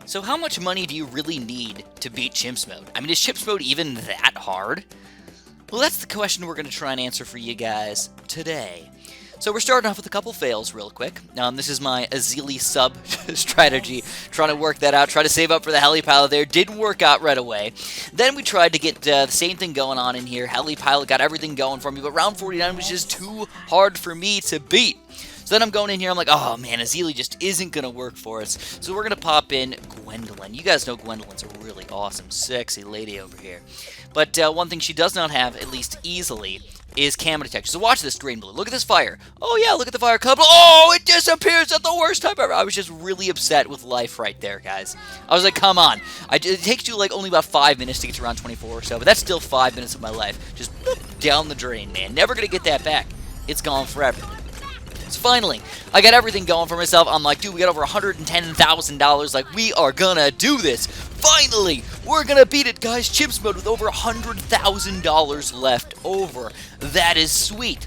So how much money do you really need to beat Chimps Mode? I mean, is Chimps Mode even that hard? Well, that's the question we're going to try and answer for you guys today. So we're starting off with a couple fails real quick. This is my Azili sub strategy, trying to work that out, try to save up for the heli pilot there. Didn't work out right away. Then we tried to get the same thing going on in here. Heli pilot got everything going for me, but round 49 was just too hard for me to beat. So then I'm going in here, I'm like, oh man, Azili just isn't going to work for us. So we're going to pop in Gwendolyn. You guys know Gwendolyn's a really awesome, sexy lady over here. But one thing she does not have, at least easily, is camera detection. So watch this green blue. Look at this fire. Oh yeah, look at the fire couple. Oh, it disappears at the worst time ever. I was just really upset with life right there, guys. I was like, come on. It takes you like only about 5 minutes to get to round 24 or so, but that's still 5 minutes of my life. Just boop, down the drain, man. Never going to get that back. It's gone forever. So finally, I got everything going for myself. I'm like, dude, we got over $110,000. Like, we are gonna do this. Finally, we're gonna beat it, guys. Chimps Mode with over $100,000 left over. That is sweet.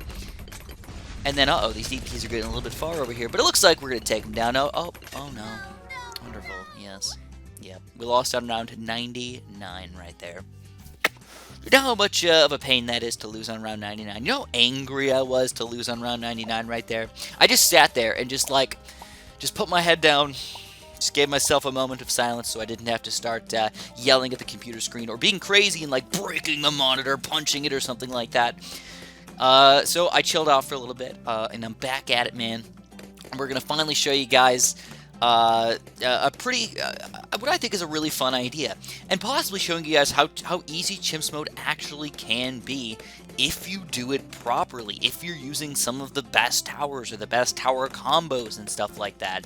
And then, uh-oh, these DPs are getting a little bit far over here. But it looks like we're gonna take them down. Oh no. Wonderful, yes. Yep, we lost on round 99 right there. You know how much of a pain that is to lose on round 99? You know how angry I was to lose on round 99 right there? I just sat there and just put my head down, just gave myself a moment of silence so I didn't have to start yelling at the computer screen or being crazy and like breaking the monitor, punching it or something like that. So I chilled out for a little bit, and I'm back at it, man. And we're going to finally show you guys a pretty, what I think is a really fun idea, and possibly showing you guys how easy Chimps Mode actually can be if you do it properly, if you're using some of the best towers or the best tower combos and stuff like that.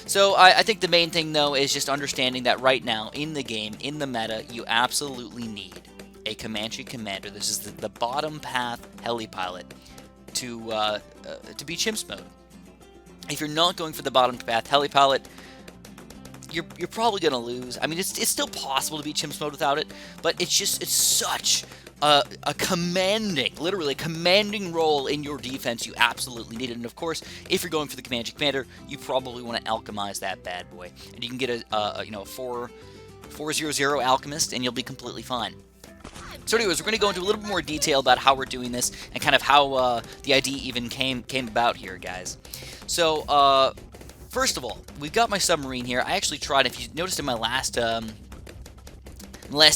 So I think the main thing, though, is just understanding that right now, in the game, in the meta, you absolutely need a Comanche Commander. This is the bottom path heli pilot to be Chimps Mode. If you're not going for the bottom path heli pilot, you're probably going to lose. I mean, it's still possible to beat Chimps Mode without it, but it's such a commanding, literally commanding role in your defense. You absolutely need it. And of course, if you're going for the Comanche Commander, you probably want to alchemize that bad boy, and you can get a 400 alchemist, and you'll be completely fine. So anyways, we're going to go into a little bit more detail about how we're doing this and kind of how the idea even came about here, guys. So, first of all, we've got my submarine here. I actually tried, if you noticed in my last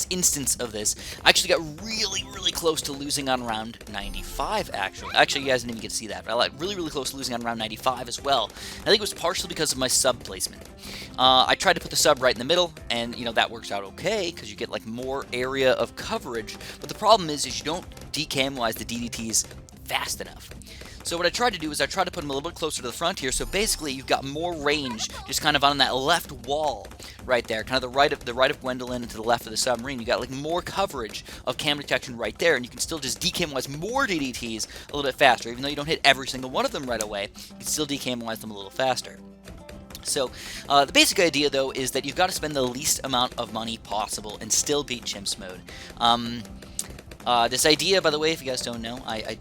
instance of this, I actually got really close to losing on round 95, actually. Actually, you guys didn't even get to see that, but I got really close to losing on round 95 as well. I think it was partially because of my sub placement. I tried to put the sub right in the middle, and, you know, that works out okay, because you get, like, more area of coverage, but the problem is you don't decamelize the DDTs fast enough. So what I tried to do is I tried to put them a little bit closer to the front here, so basically you've got more range just kind of on that left wall right there, kind of the right of Gwendolyn and to the left of the submarine. You got like more coverage of cam detection right there, and you can still just decamelize more DDTs a little bit faster. Even though you don't hit every single one of them right away, you can still decamelize them a little faster. So, the basic idea, though, is that you've got to spend the least amount of money possible and still beat Chimps Mode. This idea, by the way, if you guys don't know, I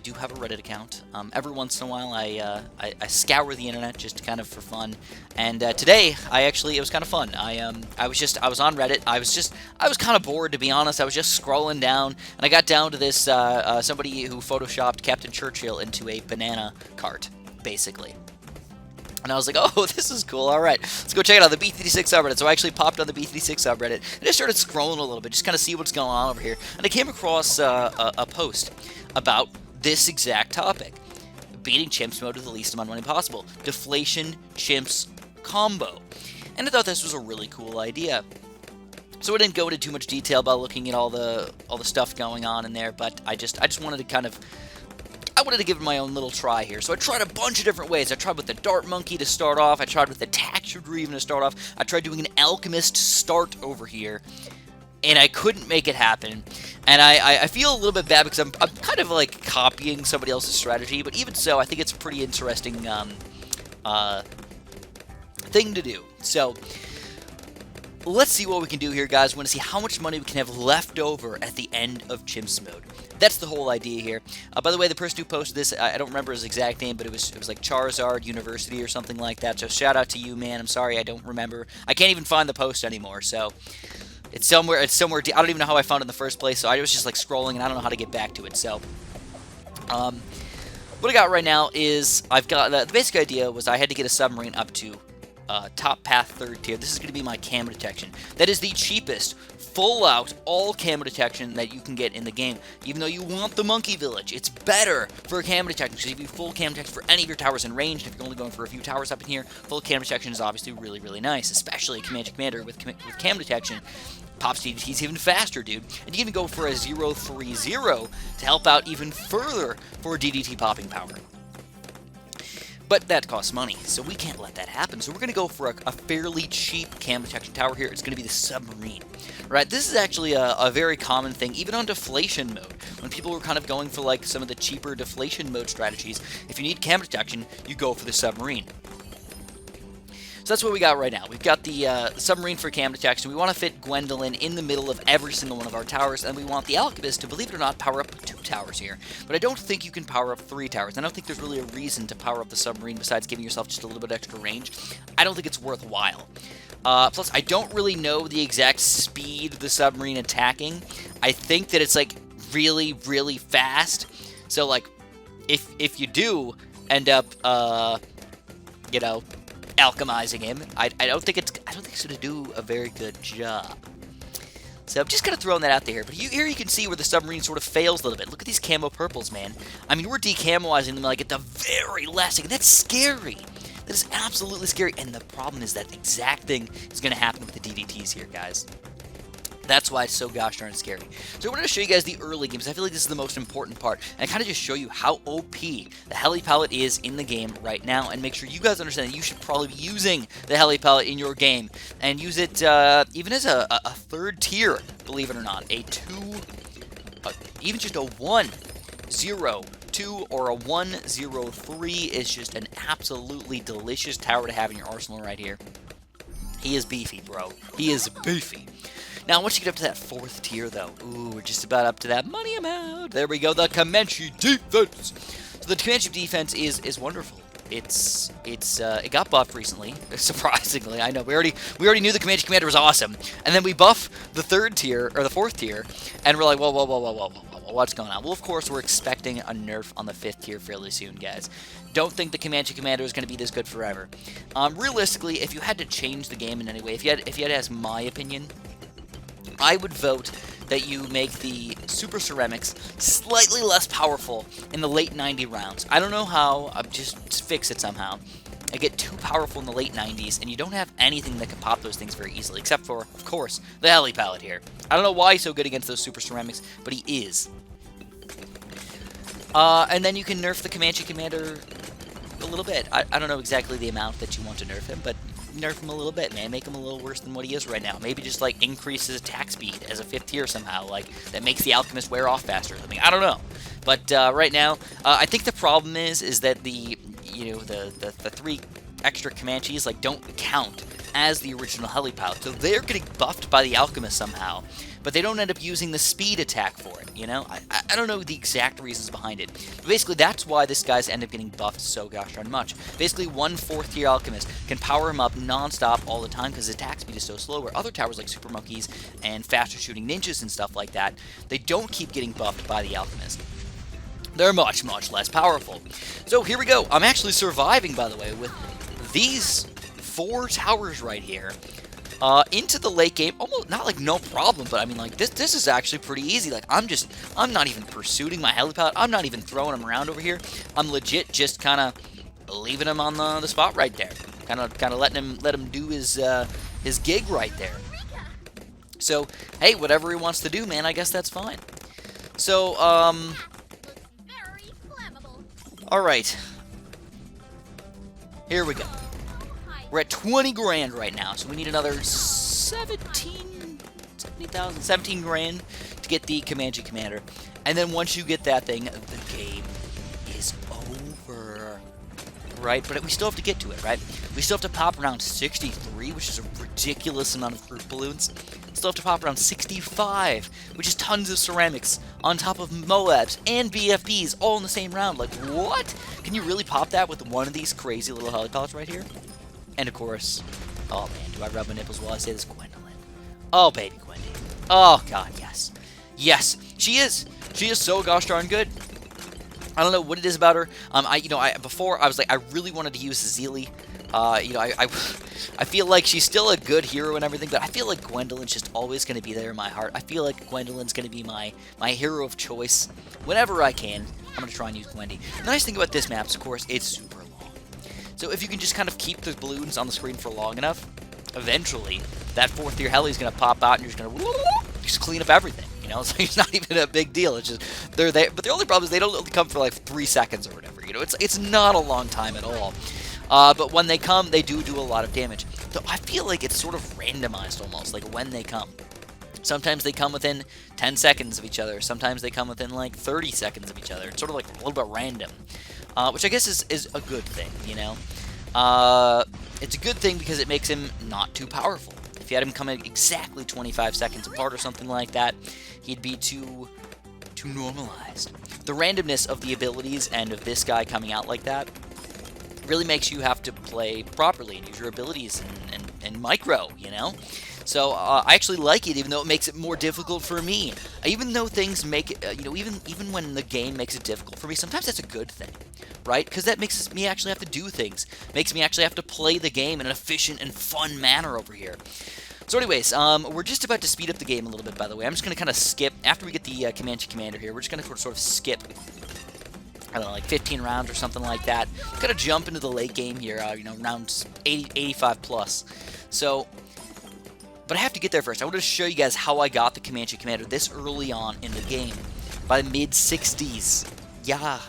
do have a Reddit account. Every once in a while, I scour the internet just kind of for fun. And today, it was kind of fun. I was on Reddit. I was kind of bored, to be honest. I was just scrolling down, and I got down to this somebody who photoshopped Captain Churchill into a banana cart, basically. And I was like, oh, this is cool. All right, let's go check it out, the B36 subreddit. So I actually popped on the B36 subreddit and I started scrolling a little bit, just kind of see what's going on over here. And I came across a post about this exact topic: beating Chimps Mode with the least amount of money possible. Deflation Chimps combo. And I thought this was a really cool idea. So I didn't go into too much detail about looking at all the stuff going on in there, but I just wanted to kind of, I wanted to give it my own little try here. So I tried a bunch of different ways. I tried with the Dart Monkey to start off. I tried with the Tax Retriever to start off. I tried doing an Alchemist start over here, and I couldn't make it happen. And I feel a little bit bad because I'm kind of like copying somebody else's strategy, but even so, I think it's a pretty interesting thing to do. So let's see what we can do here, guys. We want to see how much money we can have left over at the end of Chimps Mode. That's the whole idea here. By the way, the person who posted this, I don't remember his exact name, but it was like Charizard University or something like that. So shout out to you, man. I'm sorry, I don't remember. I can't even find the post anymore. So it's somewhere. I don't even know how I found it in the first place. So I was just like scrolling, and I don't know how to get back to it. So what I got right now is I've got the basic idea was I had to get a submarine up to top path 3rd tier. This is going to be my camo detection. That is the cheapest, full out, all camo detection that you can get in the game. Even though you want the monkey village, it's better for camo detection because if you full camo detection for any of your towers in range, if you're only going for a few towers up in here, full camo detection is obviously really, really nice, especially Comanche Commander with camo detection. Pops DDTs even faster, dude. And you can even go for a 0-3-0 to help out even further for DDT popping power. But that costs money, so we can't let that happen. So we're going to go for a fairly cheap cam detection tower here. It's going to be the submarine. Right, this is actually a very common thing, even on deflation mode. When people were kind of going for like some of the cheaper deflation mode strategies, if you need cam detection, you go for the submarine. So that's what we got right now. We've got the submarine for cam detection. We want to fit Gwendolyn in the middle of every single one of our towers, and we want the Alchemist to, believe it or not, power up 2 towers here. But I don't think you can power up 3 towers. I don't think there's really a reason to power up the submarine besides giving yourself just a little bit extra range. I don't think it's worthwhile. Plus, I don't really know the exact speed of the submarine attacking. I think that it's, like, really, really fast. So, like, if you do end up, you know, alchemizing him, I don't think it's going to do a very good job. So I'm just kind of throwing that out there. But here you can see where the submarine sort of fails a little bit. Look at these camo purples, man. I mean, we're decamoizing them like at the very last second. That's scary. That is absolutely scary. And the problem is that exact thing is going to happen with the DDTs here, guys. That's why it's so gosh darn scary. So I wanted to show you guys the early games. I feel like this is the most important part. And kind of just show you how OP the heli palette is in the game right now. And make sure you guys understand that you should probably be using the heli palette in your game. And use it even as a 3rd tier, believe it or not. A 2, even just a 1-0-2 or a 1-0-3 is just an absolutely delicious tower to have in your arsenal right here. He is beefy, bro. He is beefy. Now, once you get up to that 4th tier, though, ooh, we're just about up to that money amount. There we go, the Comanche defense. So the Comanche defense is wonderful. It got buffed recently, surprisingly. I know we already knew the Comanche Commander was awesome, and then we buff the 3rd tier or the 4th tier, and we're like, whoa, what's going on? Well, of course, we're expecting a nerf on the 5th tier fairly soon, guys. Don't think the Comanche Commander is going to be this good forever. Realistically, if you had to change the game in any way, if you had to ask my opinion, I would vote that you make the Super Ceramics slightly less powerful in the late 90 rounds. I don't know how, just fix it somehow. I get too powerful in the late 90s, and you don't have anything that can pop those things very easily, except for, of course, the heli palette here. I don't know why he's so good against those Super Ceramics, but he is. And then you can nerf the Comanche Commander a little bit. I don't know exactly the amount that you want to nerf him, but nerf him a little bit, man. Make him a little worse than what he is right now. Maybe just, like, increase his attack speed as a 5th tier somehow, like, that makes the Alchemist wear off faster or something. I don't know. But, right now, I think the problem is that the 3 extra Comanches, like, don't count as the original heli palette. So they're getting buffed by the Alchemist somehow, but they don't end up using the speed attack for it, you know? I don't know the exact reasons behind it. But basically, that's why this guy's end up getting buffed so gosh darn much. Basically, one 4th tier Alchemist can power him up non-stop all the time because his attack speed is so slow, where other towers like Super Monkeys and faster shooting ninjas and stuff like that, they don't keep getting buffed by the Alchemist. They're much, much less powerful. So here we go. I'm actually surviving, by the way, with these 4 towers right here. Into the late game, almost not like no problem, but I mean, like, this is actually pretty easy. Like, I'm not even pursuing my heli palette. I'm not even throwing him around over here. I'm legit just kind of leaving him on the spot right there. Kind of let him do his gig right there. So, hey, whatever he wants to do, man, I guess that's fine. So, all right. Here we go. We're at 20 grand right now, so we need another 17 grand to get the Comanche Commander. And then once you get that thing, the game is over. right? But we still have to get to it, right? We still have to pop around 63, which is a ridiculous amount of group balloons. Still have to pop around 65, which is tons of ceramics on top of Moabs and BFBs all in the same round. Like, what? Can you really pop that with one of these crazy little helipods right here? And of course, oh man, do I rub my nipples while I say this? Gwendolyn. Oh, baby Gwendy. Oh, God, yes. Yes, she is. She is so gosh darn good. I don't know what it is about her. Before I was like, I really wanted to use Zelie. I feel like she's still a good hero and everything, but I feel like Gwendolyn's just always going to be there in my heart. I feel like Gwendolyn's going to be my hero of choice. Whenever I can, I'm going to try and use Gwendy. The nice thing about this map is, of course, it's super long. So if you can just kind of keep the balloons on the screen for long enough, eventually that 4th tier heli is going to pop out and you're just going to just clean up everything. You know, it's not even a big deal. It's just they're there. But the only problem is they don't come for like 3 seconds or whatever. You know, it's not a long time at all. But when they come, they do a lot of damage. So I feel like it's sort of randomized almost, like when they come. Sometimes they come within 10 seconds of each other. Sometimes they come within like 30 seconds of each other. It's sort of like a little bit random, which I guess is a good thing, you know. It's a good thing because it makes him not too powerful. If you had him come in exactly 25 seconds apart or something like that, he'd be too normalized. The randomness of the abilities and of this guy coming out like that really makes you have to play properly and use your abilities and micro, you know? So I actually like it, even though it makes it more difficult for me. Even though things make it, even when the game makes it difficult for me, sometimes that's a good thing, right? Because that makes me actually have to do things. Makes me actually have to play the game in an efficient and fun manner over here. So anyways, we're just about to speed up the game a little bit, by the way. I'm just going to kind of skip, after we get the Comanche Commander here, we're just going to sort of skip, I don't know, like 15 rounds or something like that. Kind of jump into the late game here, rounds 85 plus. So, but I have to get there first. I want to show you guys how I got the Comanche Commander this early on in the game, by the mid-60s. Yeah,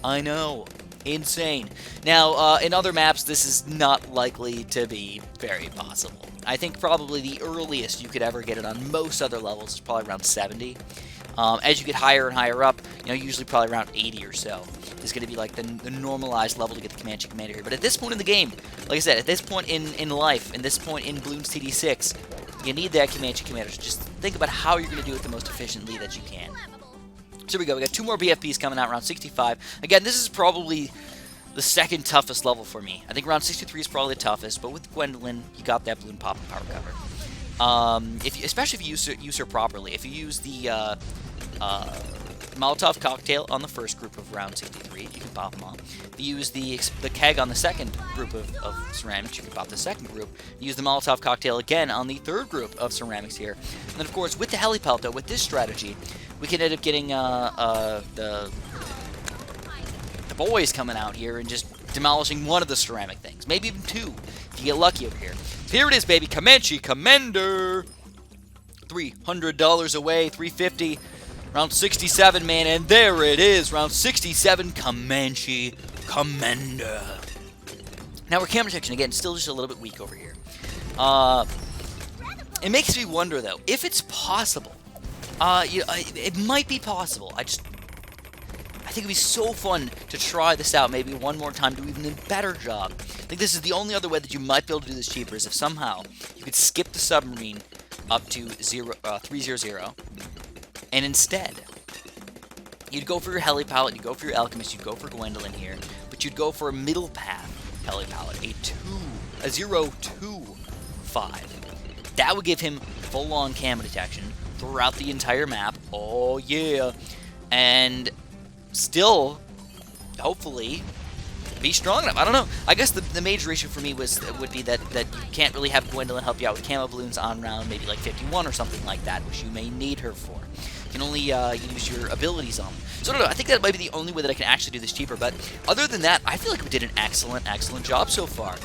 I know. Insane. Now, in other maps, this is not likely to be very possible. I think probably the earliest you could ever get it on most other levels is probably around 70. As you get higher and higher up, usually probably around 80 or so is going to be like the normalized level to get the Comanche Commander here. But at this point in the game, like I said, at this point in life, and this point in Bloons TD6, you need that Comanche Commander. So just think about how you're going to do it the most efficiently that you can. So here we go. We got 2 more BFBs coming out around 65. Again, this is probably the second toughest level for me. I think around 63 is probably the toughest, but with Gwendolyn, you got that balloon pop and power cover. Especially if you use her properly. If you use the Molotov cocktail on the first group of round 63, you can pop them off. If you use the keg on the second group of ceramics, you can pop the second group. Use the Molotov cocktail again on the third group of ceramics here. And then, of course, with the helipelto, with this strategy, we can end up getting the boys coming out here and just demolishing one of the ceramic things. Maybe even 2, if you get lucky over here. So here it is, baby. Comanche Commander. $300 away, $350. Round 67, man, and there it is. Round 67, Comanche Commander. Now, our camera detection, again, still just a little bit weak over here. It makes me wonder, though, if it's possible. It might be possible. I think it'd be so fun to try this out maybe one more time, do even a better job. I think this is the only other way that you might be able to do this cheaper, is if somehow you could skip the submarine up to 300, and instead, you'd go for your helipallet, you'd go for your alchemist, you'd go for Gwendolyn here, but you'd go for a middle path helipallet, a 0-2-5. That would give him full-on camo detection throughout the entire map. Oh yeah, and still, hopefully, be strong enough. I don't know. I guess the major issue for me would be that you can't really have Gwendolyn help you out with camo balloons on round maybe like 51 or something like that, which you may need her for. You can only use your abilities on them. So I don't know. I think that might be the only way that I can actually do this cheaper. But other than that, I feel like we did an excellent job so far.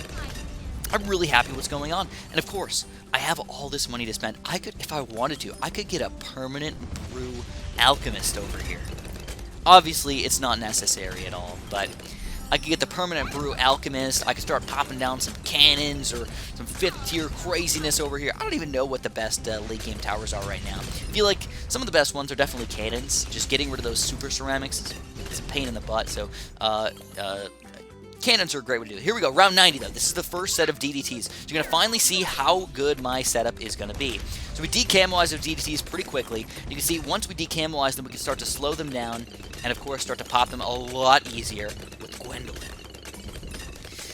I'm really happy with what's going on. And of course, I have all this money to spend. I could, if I wanted to, I could get a permanent brew alchemist over here. Obviously, it's not necessary at all, but I could get the permanent brew alchemist. I could start popping down some cannons or some 5th tier craziness over here. I don't even know what the best late game towers are right now. I feel like some of the best ones are definitely cannons. Just getting rid of those super ceramics is a pain in the butt. So Cannons are a great way to do it. Here we go, round 90 though. This is the first set of DDTs. So you're going to finally see how good my setup is going to be. So we decamelize those DDTs pretty quickly. You can see once we decamelize them, we can start to slow them down and of course start to pop them a lot easier with Gwendolyn.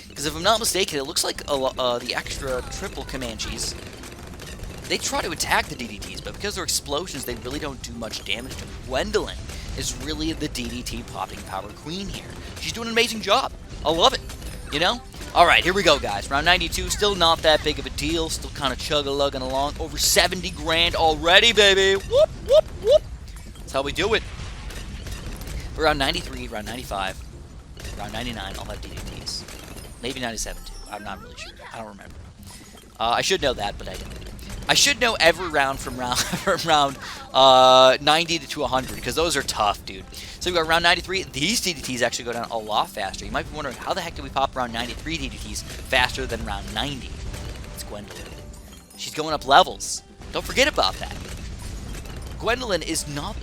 Because if I'm not mistaken, it looks like the extra triple Comanches, they try to attack the DDTs, but because they're explosions, they really don't do much damage to them. Gwendolyn is really the DDT popping power queen here. She's doing an amazing job. I love it, you know? Alright, here we go, guys. Round 92, still not that big of a deal. Still kind of chug-a-lugging along. Over 70 grand already, baby. Whoop, whoop, whoop. That's how we do it. For round 93, round 95, round 99, I'll have DDTs. Maybe 97, too. I'm not really sure. I don't remember. I should know that, but I don't. I should know every round from round 90 to 100, because those are tough, dude. So we got round 93. These DDTs actually go down a lot faster. You might be wondering, how the heck do we pop round 93 DDTs faster than round 90? It's Gwendolyn. She's going up levels. Don't forget about that. Gwendolyn is not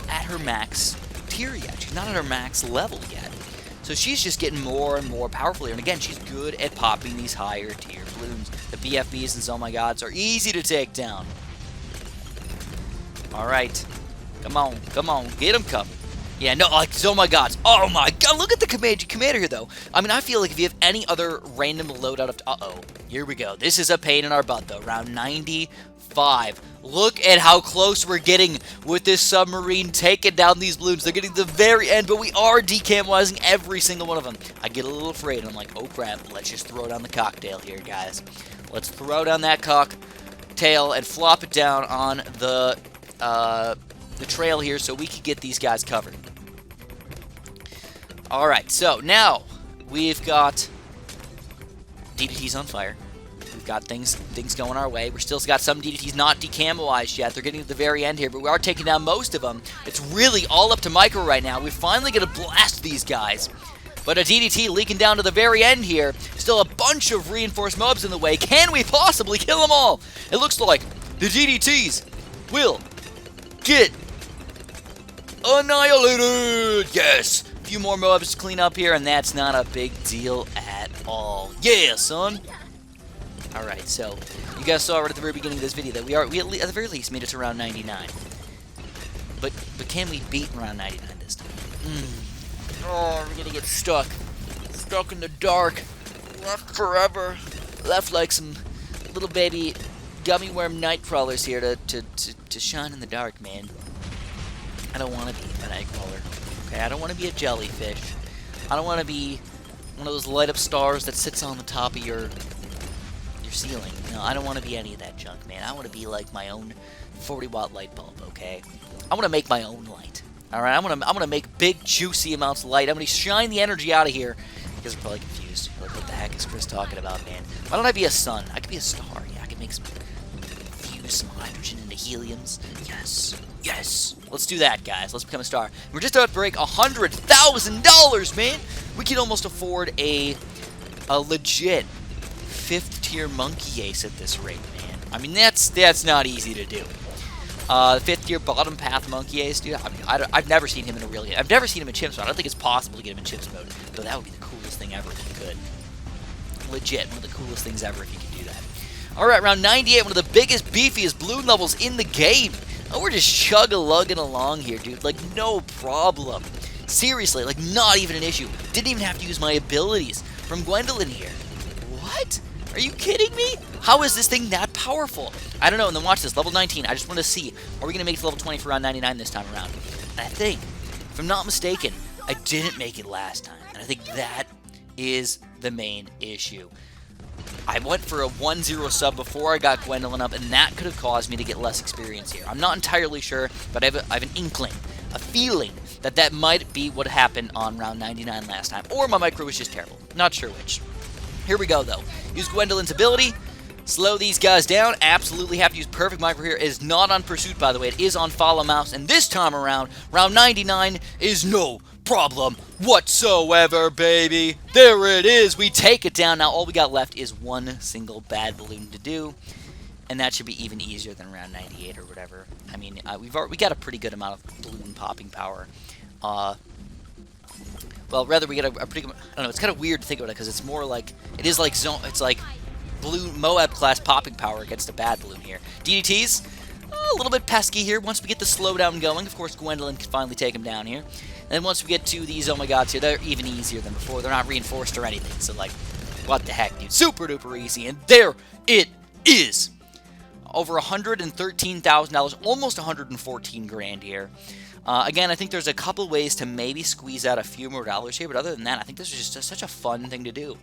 at her max tier yet. She's not at her max level yet. So she's just getting more and more powerful here. And again, she's good at popping these higher tier balloons. The BFBs and Oh My Gods are easy to take down. Alright. Come on, come on. Get them covered. Yeah, no, like, Oh My Gods. Oh my God, look at the commander here, though. I mean, I feel like if you have any other random loadout of... Uh-oh. Here we go. This is a pain in our butt, though. Round 95. Look at how close we're getting with this submarine taking down these balloons. They're getting to the very end, but we are decamelizing every single one of them. I get a little afraid. I'm like, oh crap, let's just throw down the cocktail here, guys. Let's throw down that cocktail and flop it down on the trail here so we can get these guys covered. Alright, so now we've got DDTs on fire. We've got things going our way. We're still got some DDTs not decamelized yet. They're getting to the very end here, but we are taking down most of them. It's really all up to Micro right now. We're finally going to blast these guys. But a DDT leaking down to the very end here. Still a bunch of reinforced mobs in the way. Can we possibly kill them all? It looks like the DDTs will get annihilated. Yes. A few more mobs to clean up here, and that's not a big deal at all. Yeah, son. Alright, so you guys saw right at the very beginning of this video that we at the very least made it to round 99. But can we beat round 99 this time? Oh, we're gonna get stuck. Stuck in the dark. Left forever. Left like some little baby gummy worm night crawlers here to shine in the dark, man. I don't want to be a night crawler. Okay, I don't want to be a jellyfish. I don't want to be one of those light up stars that sits on the top of your ceiling. No, I don't want to be any of that junk, man. I want to be like my own 40-watt light bulb, okay? I want to make my own light. Alright, I'm gonna make big, juicy amounts of light. I'm gonna shine the energy out of here. You guys are probably confused. You're like, what the heck is Chris talking about, man? Why don't I be a sun? I could be a star. Yeah, I could fuse some hydrogen into heliums. Yes. Yes. Let's do that, guys. Let's become a star. We're just about to break $100,000, man. We can almost afford a legit 5th tier monkey ace at this rate, man. I mean, that's not easy to do. The 5th tier bottom path monkey ace, dude. I've never seen him in a real game. I've never seen him in Chimps Mode. I don't think it's possible to get him in Chimps Mode, though that would be the coolest thing ever if you could. Legit, one of the coolest things ever if you could do that. Alright, round 98, one of the biggest, beefiest balloon levels in the game. Oh, we're just chug-a-lugging along here, dude. Like, no problem. Seriously, like, not even an issue. Didn't even have to use my abilities from Gwendolyn here. What? Are you kidding me? How is this thing that powerful? I don't know, and then watch this, level 19. I just want to see, are we going to make it to level 20 for round 99 this time around? And I think, if I'm not mistaken, I didn't make it last time. And I think that is the main issue. I went for a 1-0 sub before I got Gwendolyn up, and that could have caused me to get less experience here. I'm not entirely sure, but I have an inkling, a feeling, that might be what happened on round 99 last time. Or my micro was just terrible. Not sure which. Here we go, though. Use Gwendolyn's ability. Slow these guys down. Absolutely have to use perfect micro here. It is not on pursuit, by the way. It is on follow mouse. And this time around, round 99 is no problem whatsoever, baby. There it is. We take it down. Now all we got left is one single bad balloon to do. And that should be even easier than round 98 or whatever. I mean, we got a pretty good amount of balloon popping power. well, rather we get a pretty, I don't know, it's kind of weird to think about it because it's more like, it is like zone, it's like blue Moab class popping power against a bad balloon here. DDTs, a little bit pesky here. Once we get the slowdown going, of course, Gwendolyn can finally take him down here. And then once we get to these oh my gods here, they're even easier than before. They're not reinforced or anything. So, like, what the heck, dude? Super duper easy. And there it is. Over $113,000, almost 114 grand here. Again, I think there's a couple ways to maybe squeeze out a few more dollars here, but other than that, I think this is just such a fun thing to do.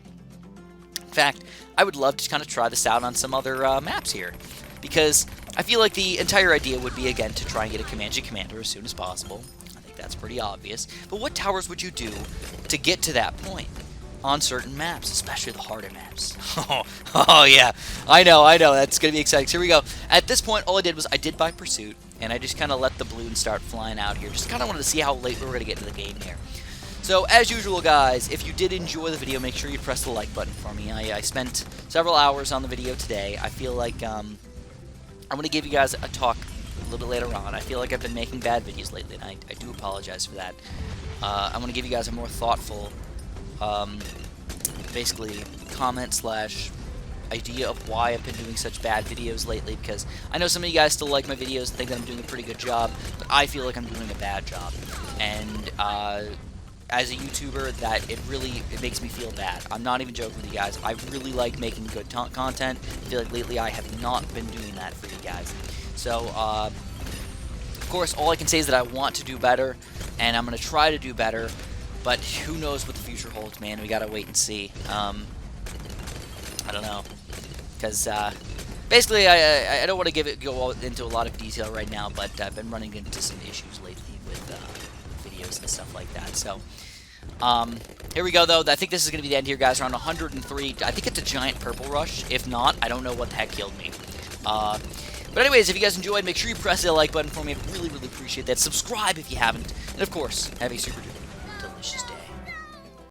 In fact, I would love to kind of try this out on some other maps here, because I feel like the entire idea would be, again, to try and get a Comanche Commander as soon as possible. I think that's pretty obvious. But what towers would you do to get to that point on certain maps, especially the harder maps? Oh yeah, I know, that's going to be exciting. So here we go. At this point, all I did was I did buy Pursuit, and I just kind of let the balloon start flying out here. Just kind of wanted to see how late we were going to get into the game here. So, as usual, guys, if you did enjoy the video, make sure you press the like button for me. I spent several hours on the video today. I feel like I'm going to give you guys a talk a little bit later on. I feel like I've been making bad videos lately, and I do apologize for that. I'm going to give you guys a more thoughtful, basically, comment / idea of why I've been doing such bad videos lately, because I know some of you guys still like my videos and think that I'm doing a pretty good job, but I feel like I'm doing a bad job. And, as a YouTuber, that it makes me feel bad. I'm not even joking with you guys. I really like making good content. I feel like lately I have not been doing that for you guys. So, of course, all I can say is that I want to do better, and I'm going to try to do better, but who knows what the future holds, man. We got to wait and see. I don't know. Because, basically, I don't want to go into a lot of detail right now, but I've been running into some issues lately with videos and stuff like that. So, here we go, though. I think this is going to be the end here, guys. Around 103. I think it's a giant purple rush. If not, I don't know what the heck killed me. But anyways, if you guys enjoyed, make sure you press that like button for me. I really, really appreciate that. Subscribe if you haven't. And, of course, have a super delicious day.